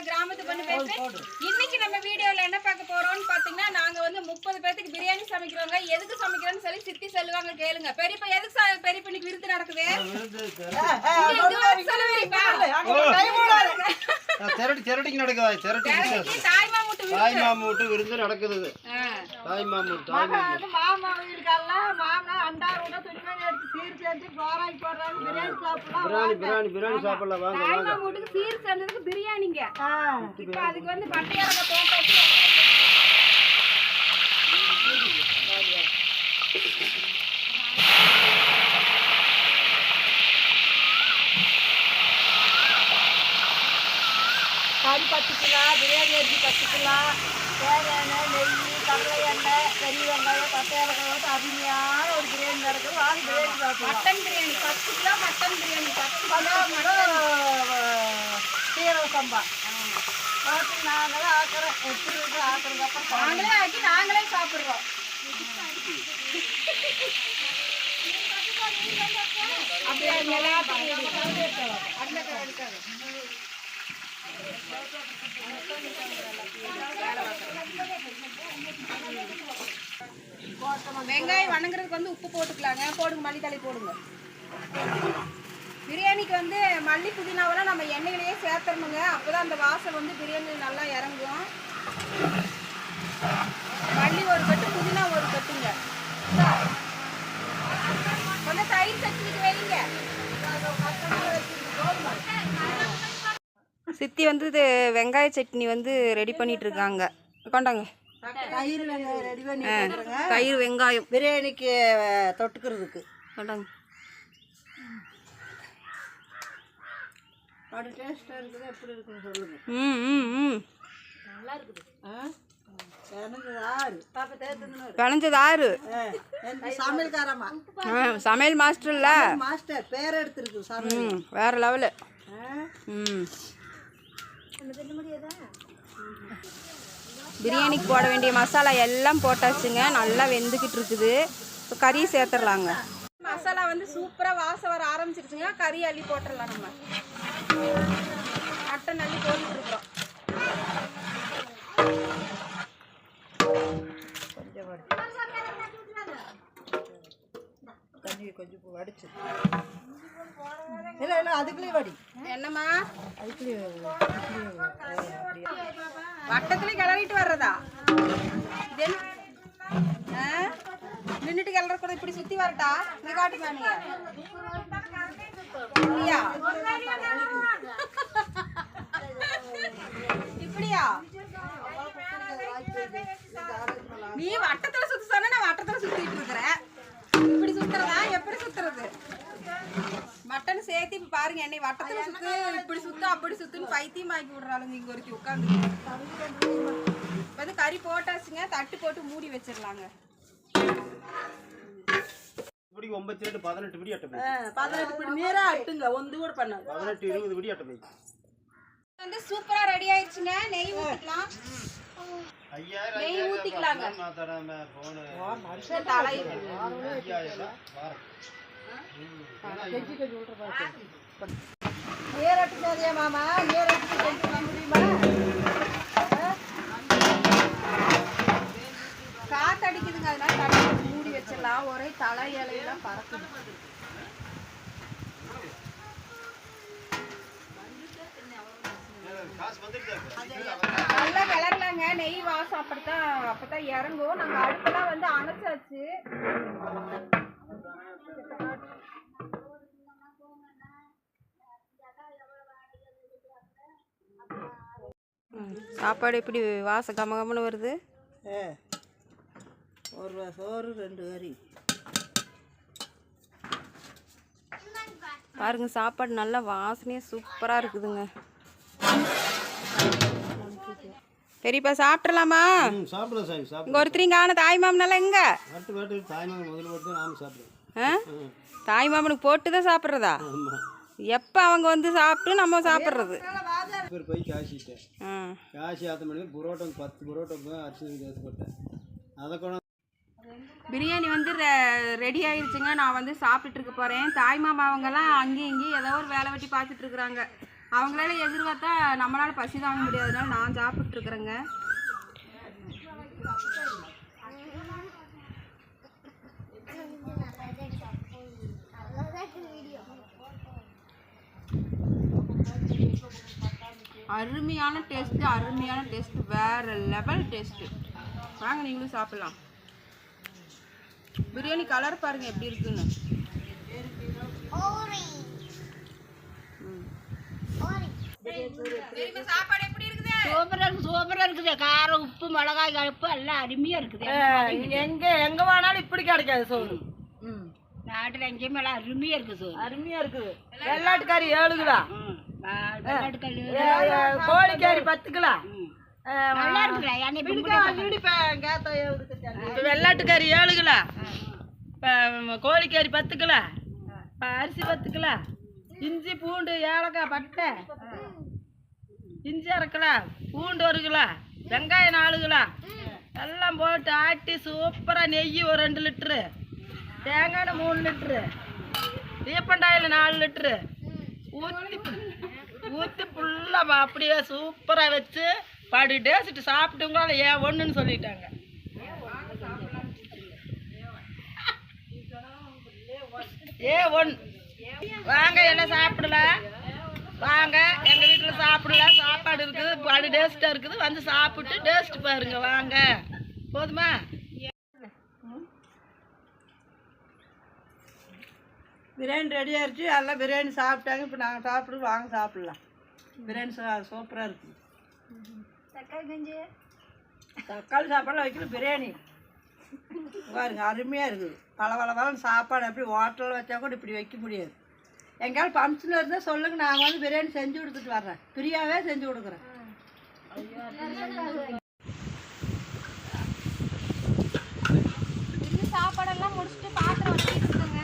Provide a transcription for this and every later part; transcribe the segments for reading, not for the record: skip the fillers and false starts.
கிராமத்து பொண்ணு பேசுறேன். இன்னைக்கு நம்ம வீடியோல என்ன பார்க்க போறோம்னு பாத்தீங்கன்னா, நாங்க வந்து 30 பேருக்கு பிரியாணி சமைக்கிறோங்க. எதுக்கு சமைக்கிறோம்னு சொல்லி சித்தி சொல்லுவாங்க, கேளுங்க. பெரியப்பா எதுக்கு பெரியப்பா இன்னைக்கு விருந்து நடக்குது? திரட்டிக்கு நடக்குது. தாய்மாமூட்டு விருந்து நடக்குது. தாய்மாமூட்டு மாமா வீட்டுக்கெல்லாம் மாமனா அண்டாரோட துணிமணி எடுத்து சீர் சேர்த்து கோராய் போடுறாங்க. பிரியாணி சாப்பிடலாம். பிரியாணி சாப்பிடலாம். வாங்க வாங்க. தாய்மாமூட்டுக்கு சீர் சேர்ந்ததுக்கு பிரியாணிங்க. இப்போ அதுக்கு வந்து பட்டையாரங்க போட்டாச்சு. கறி 10 கிலோ, பிரியாணி அரிசி 10 கிலோ, தேங்காய் எண்ணெய், நெய், கடலை எண்ணெய், பெரிய வெங்காயம், பச்சை மிளகாய் போட்டு அருமையான ஒரு பிரியாணி நடக்குது. வாங்க பிரியாணி சாப்பிடலாம். Mutton biryani 10 kilo mutton biryani 10 kilo சீரக சம்பா பார்த்து நாங்களே ஆக்குறோம். எப்படி இருக்கு ஆக்குறதுக்கு அப்புறம் நாங்களே ஆக்கி நாங்களே சாப்பிடுறோம். அப்படியே வெங்காயம் வணங்குறதுக்கு வந்து உப்பு போட்டுக்கலாங்க. போடுங்க, மல்லித்தலை போடுங்க. பிரியாணிக்கு வந்து மல்லி புதினாவெல்லாம் நம்ம எண்ணெயிலேயே சேர்த்துடணுங்க. அப்போதான் அந்த வாசல் வந்து பிரியாணி நல்லா இறங்கும். மல்லி ஒரு கட்டு, புதினா ஒரு கட்டுங்க. கொஞ்சம் தயிர் சட்னிக்கு வைங்க. சித்தி வந்து இது வெங்காய சட்னி வந்து ரெடி பண்ணிட்டு இருக்காங்க. கொண்டாங்க. தயிர் வெங்காயம் ரெடி பண்ணி தயிர் வெங்காயம் பிரியாணிக்கு தொட்டுக்கிறதுக்கு கொண்டாங்க. அப்படி டேஸ்ட்டாக இருக்குது. எப்படி இருக்குன்னு சொல்லுங்க. நல்லா இருக்குது. விளைஞ்சது ஆறு. சமையல்காரம்மா, சமையல் மாஸ்டர் இல்ல, மாஸ்டர் பேர் எடுத்துருக்கு. சமையல் வேற லெவலு. பிரியாணிக்கு போட வேண்டிய மசாலா எல்லாம் போட்டாச்சுங்க. நல்லா வெந்துக்கிட்டு இருக்குது. இப்போ கறி சேர்த்துடலாங்க. மசாலா வந்து சூப்பராக வாசம் வர ஆரம்பிச்சிருச்சுங்க. கறி அள்ளி போட்டுடலாம். நம்ம மட்டன் அள்ளி போட்டுருக்குறோம். தண்ணி கொஞ்சம் வடிச்சு இல்லை இல்லை அதுக்குள்ளேயே வடி. என்னம்மா அதுக்குள்ளேயே வட்டத்துலேயே கிளறிட்டு வர்றதா? நின்றுட்டு கிளற கூட இப்படி சுற்றி வரட்டா? இங்கே காட்டுமா நீங்க? இப்படியா இப்படியா? நீ வட்டத்துல சுத்த சொன்ன, நான் வட்டத்துல சுத்திட்டு இருக்கிறேன். இப்படி சுத்துறதா? எப்படி சுத்துறது? மட்டன் சேர்த்து இப்ப பாருங்க, என்னை வட்டத்துல சுத்து, இப்படி சுத்து, அப்படி சுத்துன்னு பைத்தியம் ஆக்கி விடுறாளுங்க. இங்க ஒருத்தி உட்காந்து வந்து கறி போட்டாச்சுங்க. தட்டு போட்டு மூடி வச்சிடலாங்க. இப்படி 9 8 18 படி அட்டை 18 படி நேரா அட்டுங்க. ஒன்று கூட பண்ணாது. 18 20 படி அட்டை வந்து சூப்பரா ரெடி ஆயிடுச்சுங்க. நெய் ஊத்திக்கலாம். நெய் ஊத்திக்கலாங்க. தலை நேரட்டுதே மாமா, நேரட்டு செஞ்சு முடியுமா? காத்தடிக்குதுங்க, அதனால தட்டி மூடி வச்சிடலாம். ஒரே தலை இலையெல்லாம் பறக்குது. நல்லா கிளறலாங்க. நெய் வாசம் அப்பதான் இறங்கும். நாங்க அடுப்பெல்லாம் வந்து அணைச்சாச்சு. சாப்பாடு எப்படி வாசம் கமகமன்னு வருது? ஒரு சோறு 2 கறி பாருங்க. சாப்பாடு நல்லா வாசனையே சூப்பரா இருக்குதுங்க. பெரியப்பா சாப்பிடலாமா? சாப்பிடலாம் சாமி. சாப்பிடு. இங்க ஒருத்தரிங்கான தாய் மாமனால எங்க? தாய் மாமன் முதல்ல போட்டு நாம சாப்பிடுவோம். தாய் மாமனுக்கு போட்டு தான் சாப்பிட்றதா? எப்போ அவங்க வந்து சாப்பிட்டு நம்ம சாப்பிட்றது? போய் காசிட்டேன். காசி ஆத்த மணி புரோட்டா 10 புரோட்டா அரிசி தேச போட்டேன். அதை கொண்டு பிரியாணி வந்து ரெடி ஆயிடுச்சுங்க. நான் வந்து சாப்பிட்டுட்டு இருக்க போகிறேன். தாய் மாமா அவங்கெல்லாம் அங்கேயும் இங்கேயும் ஏதோ ஒரு வேலை வெட்டி பார்த்துட்டு இருக்கிறாங்க. அவங்களால எதிர்பார்த்தா நம்மளால பசி தாங்க முடியாதனால நான் சாப்பிட்டு இருக்கிறேங்க. அருமையான டேஸ்ட், வேற லெவல் டேஸ்ட். வாங்க நீங்களும் சாப்பிடலாம். பிரியாணி கலர் பாருங்க எப்படி இருக்குன்னு. சாப்பாடு எப்படி இருக்குது? சூப்பரா இருக்குது. காரம், உப்பு, மிளகாய், கருப்பு எல்லாம் அருமையா இருக்குது. எங்க வேணாலும் இப்படி கிடைக்காது சோறு. நாட்டுல எங்கேயுமே எல்லாம் அருமையா இருக்குது சோறு. அருமையா இருக்குது. வெள்ளாட்டுக்காரி 7 கிலோ, வெள்ளாட்டுக்கல், கோழிக்காரி 10 கிலோ, நல்லா இருக்குல்ல. வெள்ளாட்டுக்காரி 7 கிலோ, கோழிக்காரி 10 கிலோ, அரிசி 10 கிலோ, இஞ்சி பூண்டு ஏலக்காய் பட்டை, இஞ்சி 1/2 கிலோ, பூண்டு 1 கிலோ, வெங்காயம் 4 கிலோ எல்லாம் போட்டு ஆட்டி சூப்பராக நெய் ஒரு 2 லிட்ரு, தேங்காய் 3 லிட்ரு, ரீஃபண்ட் 4 லிட்ரு ஊற்றி ஃபுல்லாக அப்படியே சூப்பராக வச்சு படி டேஸ்ட்டு சாப்பிட்டுங்களால ஏன் ஒன்றுன்னு சொல்லிட்டாங்க. ஒன்று வாங்க எல்லாம் சாப்பிடலாம். வாங்க எங்கள் வீட்டில் சாப்பிடலாம். சாப்பாடு இருக்குது, படி டேஸ்ட்டாக இருக்குது. வந்து சாப்பிட்டு டேஸ்ட் பாருங்க. வாங்க. போதுமா? பிரியாணி ரெடி ஆயிடுச்சு. எல்லாம் பிரியாணி சாப்பிட்டாங்க. இப்போ நாங்கள் சாப்பிட்டு வாங்க சாப்பிட்லாம். பிரியாணி சூப்பராக இருக்குது. தக்காளி சாப்பாடுலாம் வைக்கல, பிரியாணி பாருங்க அருமையாக இருக்குது. பளபளன்னு சாப்பாடு. அப்படி ஹோட்டலில் வச்சா கூட இப்படி வைக்க முடியாது. எங்கேயாவது ஃபங்க்ஷனில் இருந்தால் சொல்லுங்கள், நாங்கள் வந்து பிரியாணி செஞ்சு கொடுத்துட்டு வர்றேன். ஃப்ரீயாகவே செஞ்சு கொடுக்குறேன். சாப்பாடெல்லாம் முடிச்சுட்டு பாத்திரம் வச்சுட்டு இருக்கேங்க.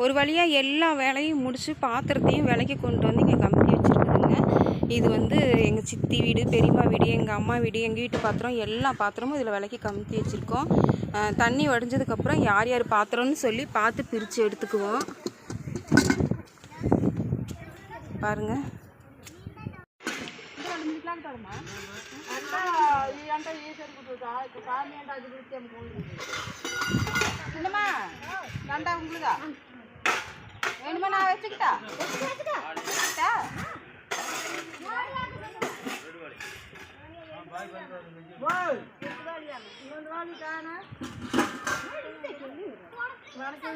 ஒரு வழியாக எல்லா வேலையும் முடித்து பாத்திரத்தையும் விலைக்கு கொண்டு வந்து இங்கே கம்பி வச்சுருக்குதுங்க. இது வந்து எங்கள் சித்தி வீடு, பெரியம்மா வீடு, எங்கள் அம்மா வீடு, எங்கள் வீட்டு பாத்திரம் எல்லா பாத்திரமும் இதில் விலைக்கு கம்பி வச்சுருக்கோம். தண்ணி வடிஞ்சதுக்கப்புறம் யார் யார் பாத்திரம்னு சொல்லி பார்த்து பிரித்து எடுத்துக்குவோம். பாருங்கள். என்னம்மா வேண்டா உங்களுதா வேணுமா? நான் வச்சுக்கிட்டா வணக்கம்.